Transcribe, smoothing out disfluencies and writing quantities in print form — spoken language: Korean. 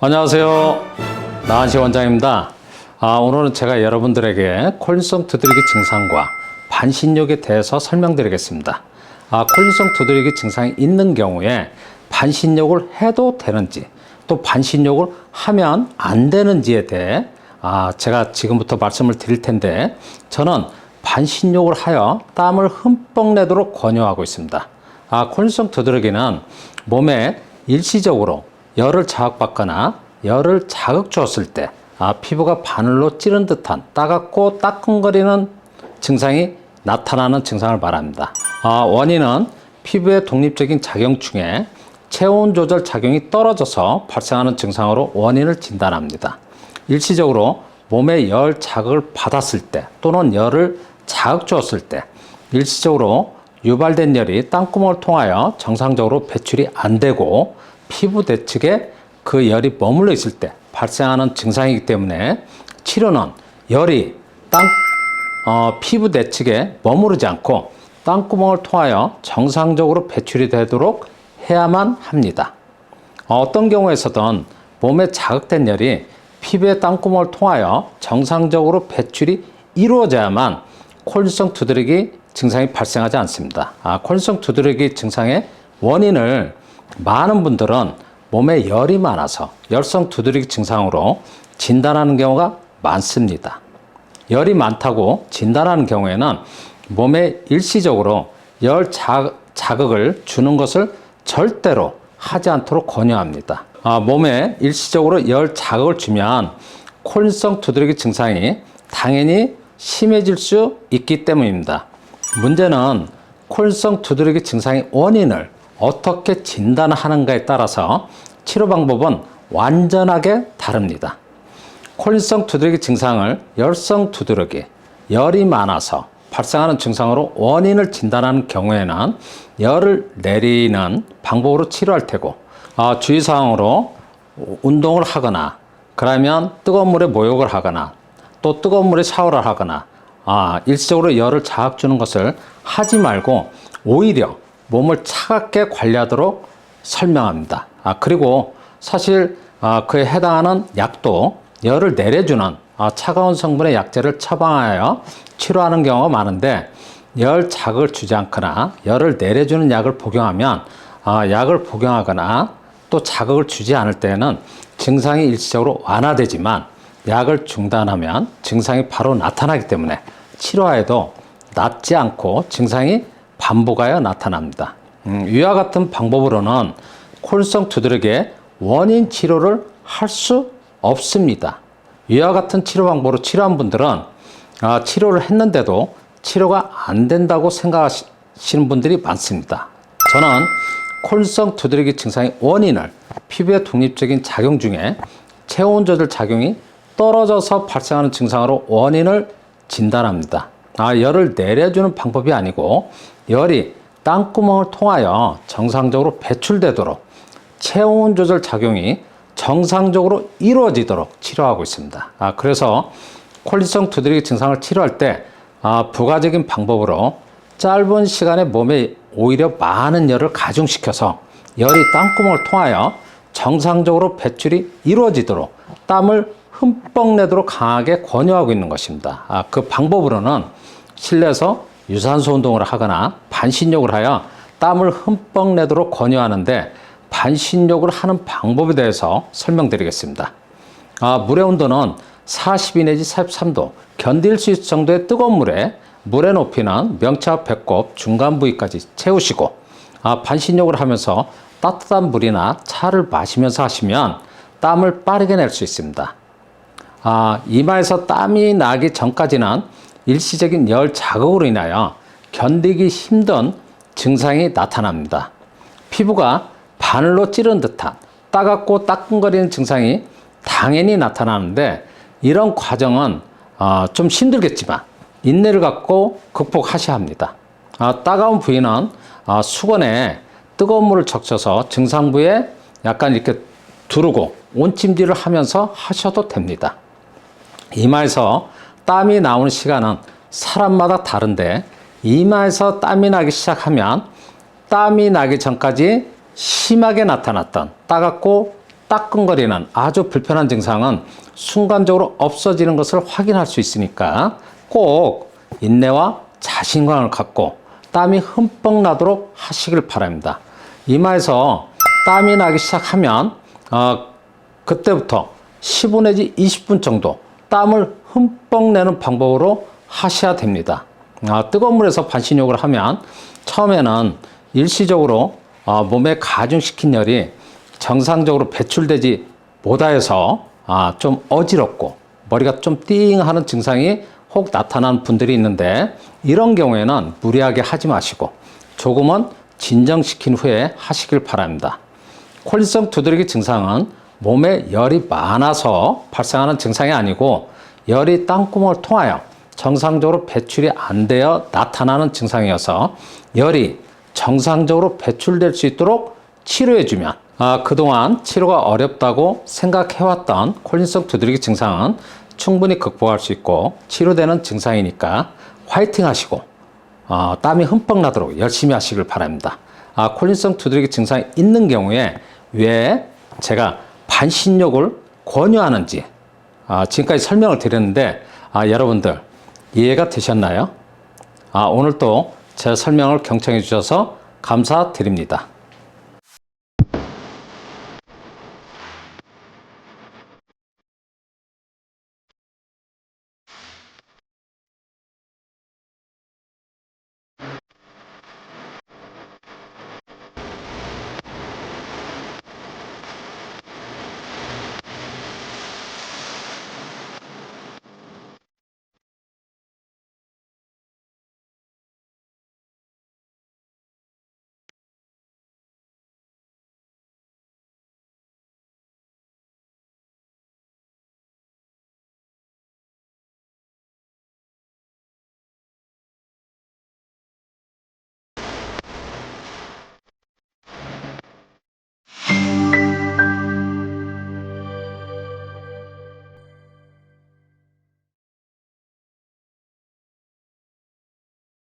안녕하세요. 나한시 원장입니다. 오늘은 제가 여러분들에게 콜린성 두드러기 증상과 반신욕에 대해서 설명드리겠습니다. 콜린성 두드러기 증상이 있는 경우에 반신욕을 해도 되는지, 또 반신욕을 하면 안 되는지에 대해 제가 지금부터 말씀을 드릴 텐데, 저는 반신욕을 하여 땀을 흠뻑 내도록 권유하고 있습니다. 콜린성 두드러기는 몸에 일시적으로 열을 자극받거나 열을 자극 주었을 때 피부가 바늘로 찌른 듯한 따갑고 따끔거리는 증상이 나타나는 증상을 말합니다. 원인은 피부의 독립적인 작용 중에 체온 조절 작용이 떨어져서 발생하는 증상으로 원인을 진단합니다. 일시적으로 몸에 열 자극을 받았을 때 또는 열을 자극 주었을 때 일시적으로 유발된 열이 땀구멍을 통하여 정상적으로 배출이 안 되고 피부 내측에 그 열이 머물러 있을 때 발생하는 증상이기 때문에 치료는 열이 피부 내측에 머무르지 않고 땀구멍을 통하여 정상적으로 배출이 되도록 해야만 합니다. 어떤 경우에서든 몸에 자극된 열이 피부의 땀구멍을 통하여 정상적으로 배출이 이루어져야만 콜린성 두드러기 증상이 발생하지 않습니다. 콜린성 두드러기 증상의 원인을 많은 분들은 몸에 열이 많아서 열성 두드러기 증상으로 진단하는 경우가 많습니다. 열이 많다고 진단하는 경우에는 몸에 일시적으로 열 자극을 주는 것을 절대로 하지 않도록 권유합니다. 몸에 일시적으로 열 자극을 주면 콜린성 두드러기 증상이 당연히 심해질 수 있기 때문입니다. 문제는 콜린성 두드러기 증상의 원인을 어떻게 진단하는가에 따라서 치료 방법은 완전하게 다릅니다. 콜린성 두드러기 증상을 열성 두드러기, 열이 많아서 발생하는 증상으로 원인을 진단하는 경우에는 열을 내리는 방법으로 치료할 테고, 주의사항으로 운동을 하거나 그러면 뜨거운 물에 목욕을 하거나 또 뜨거운 물에 샤워를 하거나 일시적으로 열을 자극 주는 것을 하지 말고 오히려 몸을 차갑게 관리하도록 설명합니다. 그리고 사실 그에 해당하는 약도 열을 내려주는 차가운 성분의 약제를 처방하여 치료하는 경우가 많은데, 열 자극을 주지 않거나 열을 내려주는 약을 복용하면 약을 복용하거나 또 자극을 주지 않을 때에는 증상이 일시적으로 완화되지만 약을 중단하면 증상이 바로 나타나기 때문에 치료하여도 낫지 않고 증상이 반복하여 나타납니다. 위와 같은 방법으로는 콜린성 두드러기의 원인 치료를 할 수 없습니다. 위와 같은 치료 방법으로 치료한 분들은 치료를 했는데도 치료가 안 된다고 생각하시는 분들이 많습니다. 저는 콜린성 두드러기 증상의 원인을 피부의 독립적인 작용 중에 체온 조절 작용이 떨어져서 발생하는 증상으로 원인을 진단합니다. 열을 내려주는 방법이 아니고 열이 땀구멍을 통하여 정상적으로 배출되도록 체온 조절 작용이 정상적으로 이루어지도록 치료하고 있습니다. 그래서 콜린성 두드러기 증상을 치료할 때 부가적인 방법으로 짧은 시간에 몸에 오히려 많은 열을 가중시켜서 열이 땀구멍을 통하여 정상적으로 배출이 이루어지도록 땀을 흠뻑 내도록 강하게 권유하고 있는 것입니다. 그 방법으로는 실내에서 유산소 운동을 하거나 반신욕을 하여 땀을 흠뻑 내도록 권유하는데, 반신욕을 하는 방법에 대해서 설명드리겠습니다. 물의 온도는 42 내지 43도 견딜 수 있을 정도의 뜨거운 물의 높이는 명치와 배꼽 중간 부위까지 채우시고, 반신욕을 하면서 따뜻한 물이나 차를 마시면서 하시면 땀을 빠르게 낼 수 있습니다. 이마에서 땀이 나기 전까지는 일시적인 열 자극으로 인하여 견디기 힘든 증상이 나타납니다. 피부가 바늘로 찌른 듯한 따갑고 따끔거리는 증상이 당연히 나타나는데, 이런 과정은 좀 힘들겠지만 인내를 갖고 극복하셔야 합니다. 따가운 부위는 수건에 뜨거운 물을 적셔서 증상 부위에 약간 이렇게 두르고 온찜질을 하면서 하셔도 됩니다. 이마에서 땀이 나오는 시간은 사람마다 다른데, 이마에서 땀이 나기 시작하면 땀이 나기 전까지 심하게 나타났던 따갑고 따끔거리는 아주 불편한 증상은 순간적으로 없어지는 것을 확인할 수 있으니까 꼭 인내와 자신감을 갖고 땀이 흠뻑 나도록 하시길 바랍니다. 이마에서 땀이 나기 시작하면 그때부터 15 내지 20분 정도 땀을 흠뻑 내는 방법으로 하셔야 됩니다. 뜨거운 물에서 반신욕을 하면 처음에는 일시적으로 몸에 가중시킨 열이 정상적으로 배출되지 못하여서 좀 어지럽고 머리가 좀 띵하는 증상이 혹 나타나는 분들이 있는데, 이런 경우에는 무리하게 하지 마시고 조금은 진정시킨 후에 하시길 바랍니다. 콜린성 두드러기 증상은 몸에 열이 많아서 발생하는 증상이 아니고 열이 땀구멍을 통하여 정상적으로 배출이 안 되어 나타나는 증상이어서 열이 정상적으로 배출될 수 있도록 치료해주면 그동안 치료가 어렵다고 생각해왔던 콜린성 두드러기 증상은 충분히 극복할 수 있고 치료되는 증상이니까 화이팅 하시고 땀이 흠뻑 나도록 열심히 하시길 바랍니다. 콜린성 두드러기 증상이 있는 경우에 왜 제가 반신욕을 권유하는지 지금까지 설명을 드렸는데 여러분들 이해가 되셨나요? 오늘 또 제 설명을 경청해 주셔서 감사드립니다.